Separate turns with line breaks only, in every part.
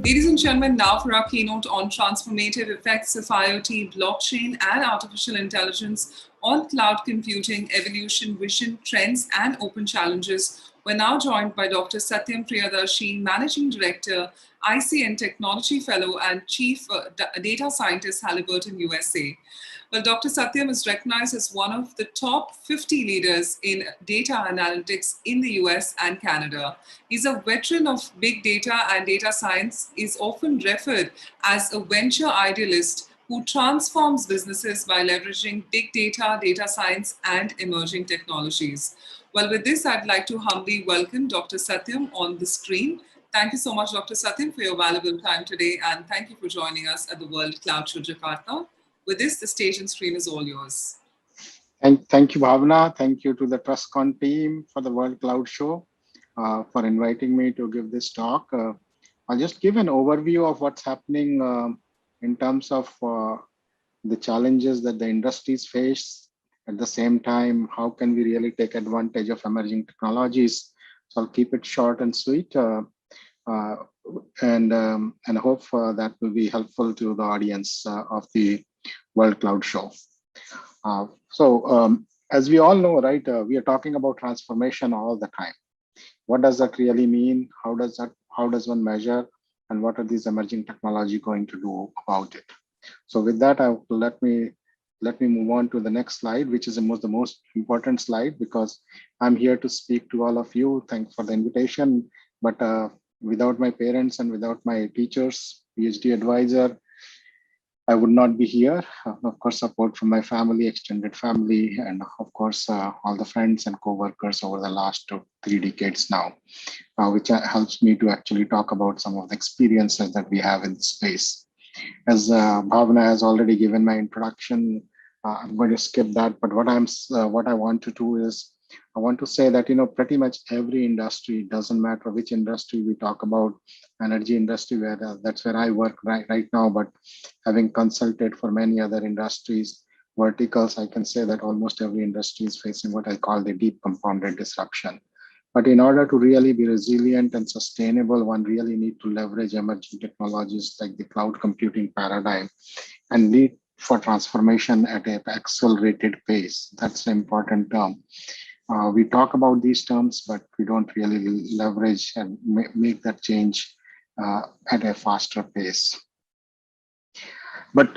Ladies and gentlemen, now for our keynote on transformative effects of IoT, blockchain, and artificial intelligence on cloud computing, evolution, vision, trends, and open challenges. We're now joined by Dr. Satyam Priyadarshi, Managing Director, ICN Technology Fellow, and Chief Data Scientist, Halliburton USA. Well, Dr. Satyam is recognized as one of the top 50 leaders in data analytics in the US and Canada. He's a veteran of big data and data science, is often referred as a venture idealist who transforms businesses by leveraging big data, data science, and emerging technologies. Well, with this, I'd like to humbly welcome Dr. Satyam on the screen. Thank you so much, Dr. Satyam, for your valuable time today, and thank you for joining us at the World Cloud Show Jakarta. With this, the stage and screen is all yours.
Thank you, Bhavna. Thank you to the TrustCon team for the World Cloud Show for inviting me to give this talk. I'll just give an overview of what's happening in terms of the challenges that the industries face. At the same time, how can we really take advantage of emerging technologies? So I'll keep it short and sweet, and hope that will be helpful to the audience of the World Cloud Show. As we all know, right, we are talking about transformation all the time. What does that really mean? How does one measure? And what are these emerging technology going to do about it? So with that, let me move on to the next slide, which is the most important slide, because I'm here to speak to all of you. Thanks for the invitation. But without my parents and without my teachers, PhD advisor, I would not be here. Of course, support from my family, extended family, and of course, all the friends and co-workers over the last 3 decades now, which helps me to actually talk about some of the experiences that we have in this space. As Bhavna has already given my introduction, I'm going to skip that. But what I want to do is, I want to say that, pretty much every industry, doesn't matter which industry we talk about, energy industry, that's where I work right now, but having consulted for many other industries, verticals, I can say that almost every industry is facing what I call the deep compounded disruption. But in order to really be resilient and sustainable, one really need to leverage emerging technologies like the cloud computing paradigm and lead for transformation at an accelerated pace. That's an important term. We talk about these terms, but we don't really leverage and make that change at a faster pace. But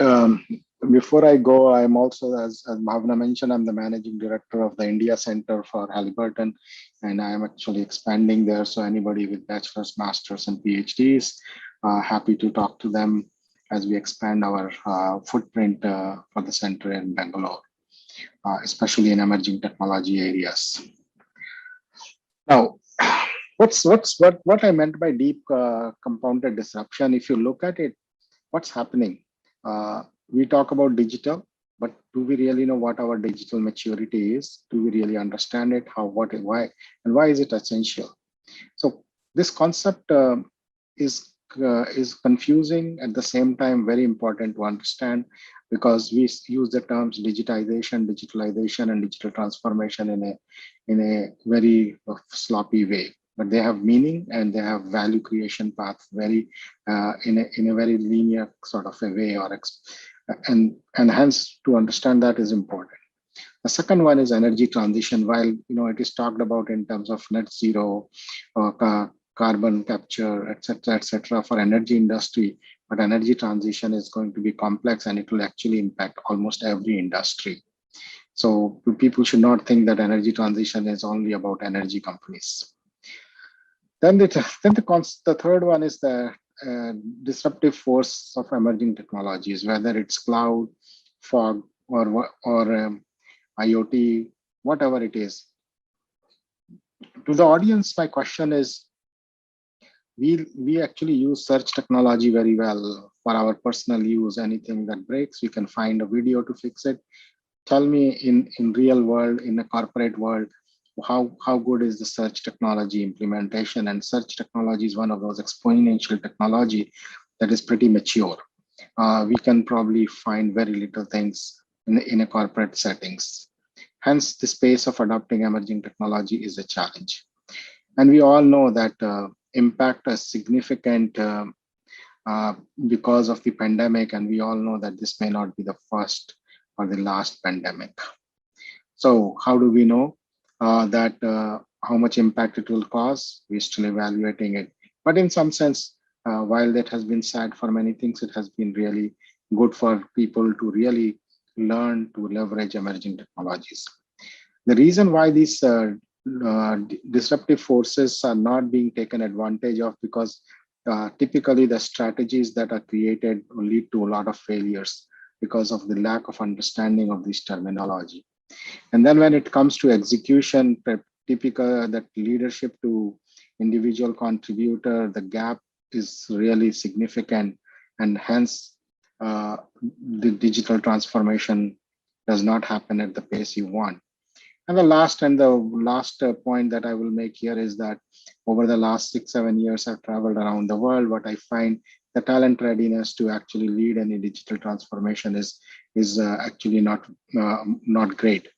before I go, I'm also, as Bhavna mentioned, I'm the managing director of the India Center for Halliburton, and I'm actually expanding there. So anybody with bachelor's, master's, and PhDs, happy to talk to them as we expand our footprint for the center in Bangalore. Especially in emerging technology areas. Now, what I meant by deep compounded disruption? If you look at it, what's happening? We talk about digital, but do we really know what our digital maturity is? Do we really understand it? How, what, and why? And why is it essential? So this concept is confusing, at the same time very important to understand, because we use the terms digitization, digitalization, and digital transformation in a very sloppy way. But they have meaning and they have value creation path in a very linear sort of a way, and hence to understand that is important. The second one is energy transition. While it is talked about in terms of net zero, carbon capture, etc., for energy industry, but energy transition is going to be complex and it will actually impact almost every industry. So people should not think that energy transition is only about energy companies. Then the third one is the disruptive force of emerging technologies, whether it's cloud, fog, or IoT, whatever it is. To the audience, my question is, we actually use search technology very well for our personal use. Anything that breaks, we can find a video to fix it. Tell me in real world, in a corporate world, how good is the search technology implementation? And search technology is one of those exponential technology that is pretty mature. We can probably find very little things in a corporate settings. Hence, the space of adopting emerging technology is a challenge. And we all know that impact a significant because of the pandemic, and we all know that this may not be the first or the last pandemic. So how do we know that how much impact it will cause? We're still evaluating it. But in some sense, while that has been sad for many things, it has been really good for people to really learn to leverage emerging technologies. The reason why these disruptive forces are not being taken advantage of, because typically the strategies that are created will lead to a lot of failures because of the lack of understanding of this terminology. And then when it comes to execution, typical that leadership to individual contributor, the gap is really significant, and hence the digital transformation does not happen at the pace you want. And the last point that I will make here is that over the last 6-7 years, I've traveled around the world. What I find, the talent readiness to actually lead any digital transformation is actually not great,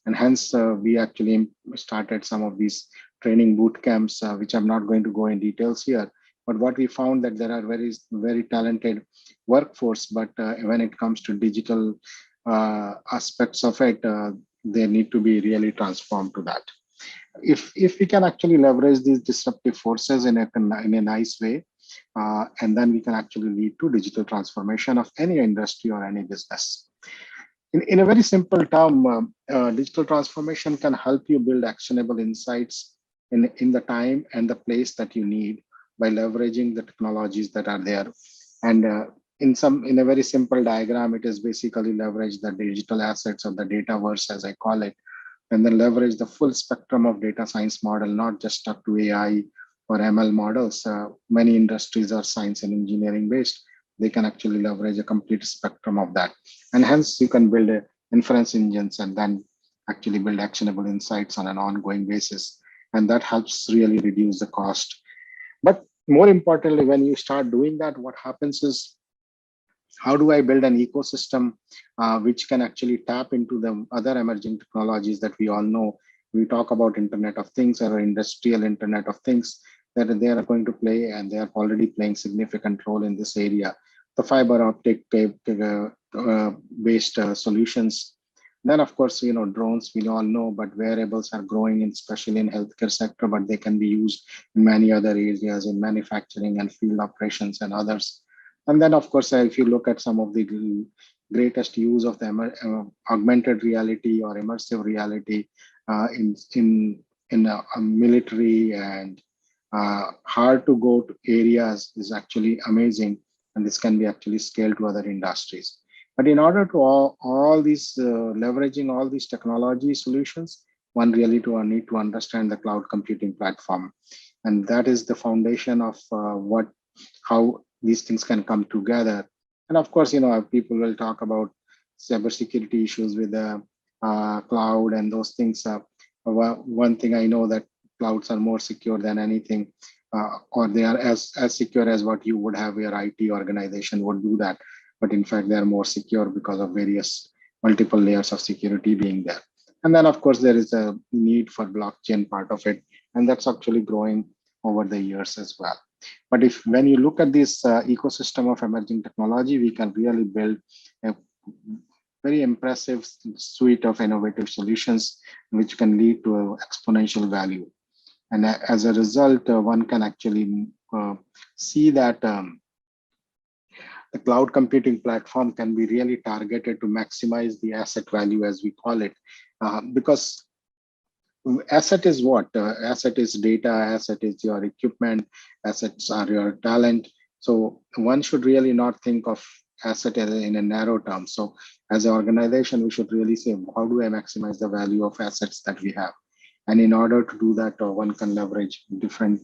and hence we actually started some of these training boot camps, which I'm not going to go in details here. But what we found that there are very talented workforce, but when it comes to digital aspects of it, they need to be really transformed to that. If we can actually leverage these disruptive forces in a nice way, and then we can actually lead to digital transformation of any industry or any business. In a very simple term, digital transformation can help you build actionable insights in the time and the place that you need by leveraging the technologies that are there. And in a very simple diagram, it is basically leverage the digital assets or the dataverse, as I call it, and then leverage the full spectrum of data science model, not just stuck to AI or ML models. Many industries are science and engineering based. They can actually leverage a complete spectrum of that. And hence you can build inference engines and then actually build actionable insights on an ongoing basis. And that helps really reduce the cost. But more importantly, when you start doing that, what happens is, how do I build an ecosystem which can actually tap into the other emerging technologies that we all know? We talk about Internet of Things or industrial Internet of Things, that they are going to play, and they are already playing significant role in this area. The fiber optic based solutions. Then, of course, drones we all know, but wearables are growing, especially in healthcare sector, but they can be used in many other areas, in manufacturing and field operations and others. And then, of course, if you look at some of the greatest use of the augmented reality or immersive reality in a military and hard to go to areas is actually amazing, and this can be actually scaled to other industries. But in order to all these leveraging all these technology solutions, one really need to understand the cloud computing platform, and that is the foundation of how these things can come together. And of course, people will talk about cybersecurity issues with the cloud and those things. One thing I know, that clouds are more secure than anything, or they are as secure as what you would have your IT organization would do that. But in fact, they are more secure because of various multiple layers of security being there. And then, of course, there is a need for blockchain part of it, and that's actually growing over the years as well. But when you look at this ecosystem of emerging technology, we can really build a very impressive suite of innovative solutions, which can lead to exponential value. And as a result, one can actually see that the cloud computing platform can be really targeted to maximize the asset value, as we call it, because asset is what? Asset is data, asset is your equipment, assets are your talent. So one should really not think of asset in a narrow term. So as an organization, we should really say, how do I maximize the value of assets that we have? And in order to do that, one can leverage different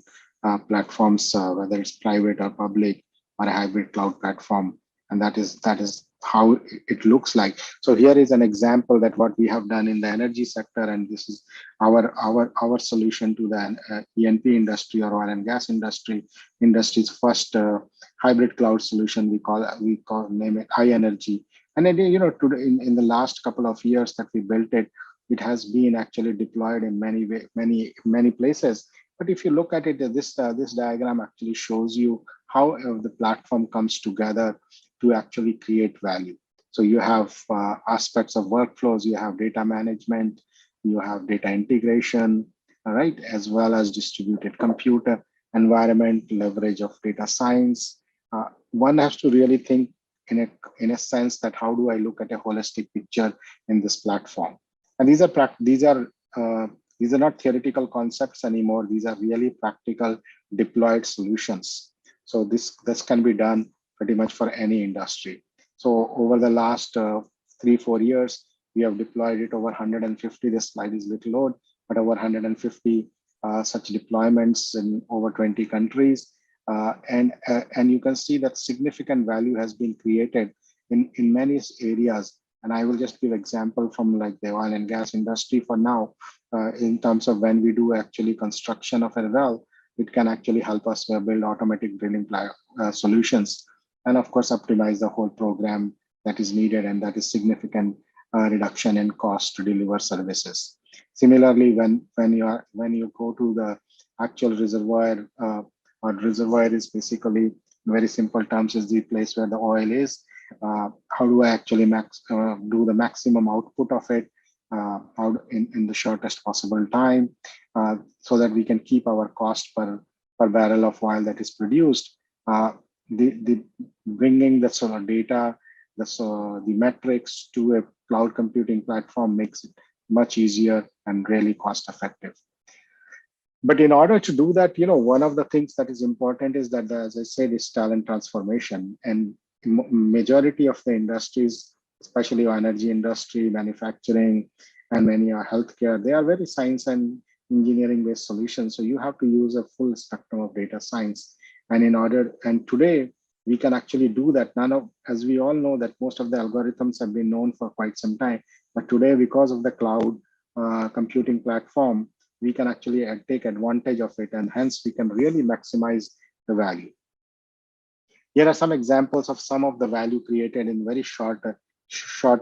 platforms, whether it's private or public or a hybrid cloud platform. And that is how it looks like. So here is an example that what we have done in the energy sector, and this is our solution to the E&P industry, or oil and gas industry's first hybrid cloud solution. We name it iEnergy. And then, today in the last couple of years that we built it, it has been actually deployed in many places. But if you look at it, this diagram actually shows you how the platform comes together to actually create value. So you have aspects of workflows, you have data management, you have data integration, all right, as well as distributed computer environment, leverage of data science. One has to really think in a sense that how do I look at a holistic picture in this platform? And these are not theoretical concepts anymore. These are really practical deployed solutions. So this can be done pretty much for any industry. So over the last 3-4 years, we have deployed it over 150. This slide is a little old, but over 150 such deployments in over 20 countries. And you can see that significant value has been created in many areas. And I will just give example from like the oil and gas industry for now, in terms of when we do actually construction of a well, it can actually help us build automatic drilling solutions, and of course optimize the whole program that is needed, and that is significant reduction in cost to deliver services. Similarly, when you go to the actual reservoir, or reservoir is basically, in very simple terms, is the place where the oil is. How do I actually do the maximum output of it out in the shortest possible time, so that we can keep our cost per barrel of oil that is produced. The bringing the sort of data, the metrics to a cloud computing platform makes it much easier and really cost effective. But in order to do that, one of the things that is important is that, as I said, is talent transformation. And majority of the industries, especially energy industry, manufacturing, and many are healthcare, they are very science and engineering based solutions. So you have to use a full spectrum of data science. And today we can actually do that. As we all know, that most of the algorithms have been known for quite some time, but today, because of the cloud computing platform, we can actually take advantage of it, and hence we can really maximize the value. Here are some examples of some of the value created in very short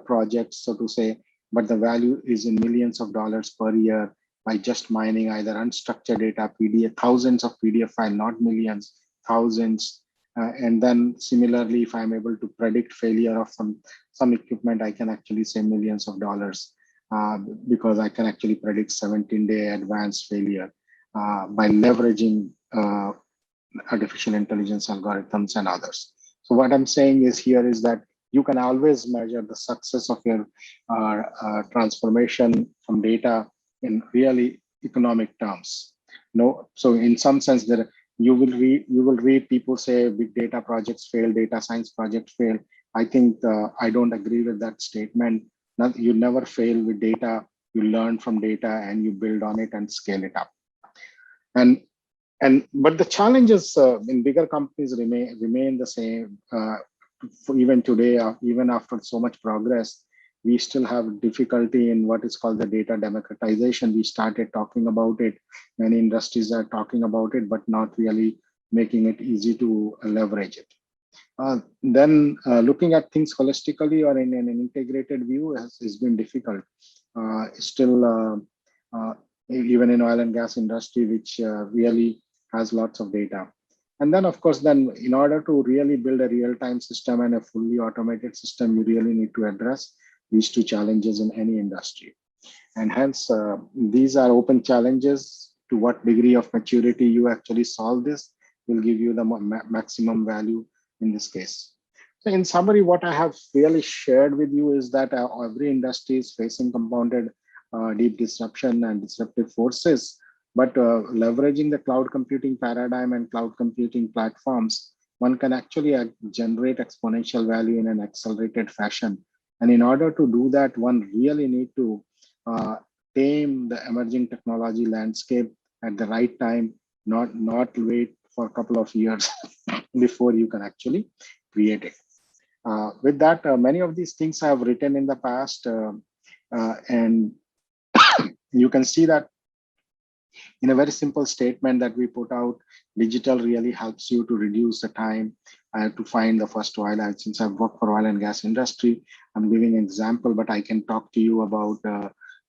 projects, so to say, but the value is in millions of dollars per year by just mining either unstructured data, PDF, thousands of PDF files, not millions, thousands. And then similarly, if I'm able to predict failure of some equipment, I can actually save millions of dollars. Because I can actually predict 17-day advanced failure by leveraging artificial intelligence algorithms and others. So what I'm saying is here is that you can always measure the success of your transformation from data in really economic terms. So in some sense, you will read people say big data projects fail, data science projects fail. I think I don't agree with that statement. You never fail with data. You learn from data and you build on it and scale it up. But the challenges in bigger companies remain the same. Even today, even after so much progress, we still have difficulty in what is called the data democratization. We started talking about it. Many industries are talking about it, but not really making it easy to leverage it. Then looking at things holistically or in an integrated view has been difficult. Still, even in oil and gas industry, which really has lots of data. And then, of course, in order to really build a real-time system and a fully automated system, you really need to address these two challenges in any industry. And hence, these are open challenges. To what degree of maturity you actually solve this will give you the maximum value in this case. So in summary, what I have really shared with you is that every industry is facing compounded deep disruption and disruptive forces, but leveraging the cloud computing paradigm and cloud computing platforms, one can actually generate exponential value in an accelerated fashion. And in order to do that, one really need to tame the emerging technology landscape at the right time, not wait for a couple of years before you can actually create it. With that, many of these things I have written in the past, and you can see that in a very simple statement that we put out, digital really helps you to reduce the time to find the first oil. Since I've worked for oil and gas industry, I'm giving an example, but I can talk to you about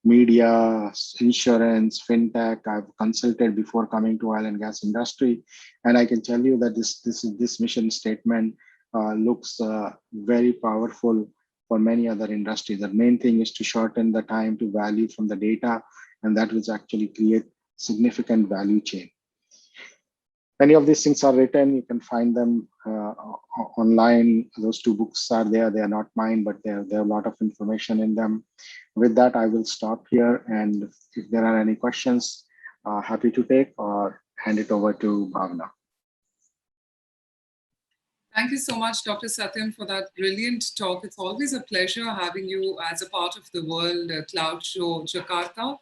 media, insurance, fintech. I've consulted before coming to oil and gas industry, and I can tell you that this mission statement looks very powerful for many other industries. The main thing is to shorten the time to value from the data, and that will actually create significant value chain. Many of these things are written. You can find them online. Those two books are there. They are not mine, but there are a lot of information in them. With that, I will stop here. And if there are any questions, happy to take or hand it over to Bhavna.
Thank you so much, Dr. Satyam, for that brilliant talk. It's always a pleasure having you as a part of the World Cloud Show Jakarta.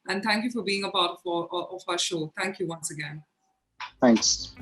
And thank you for being a part of our show. Thank you once again.
Thanks.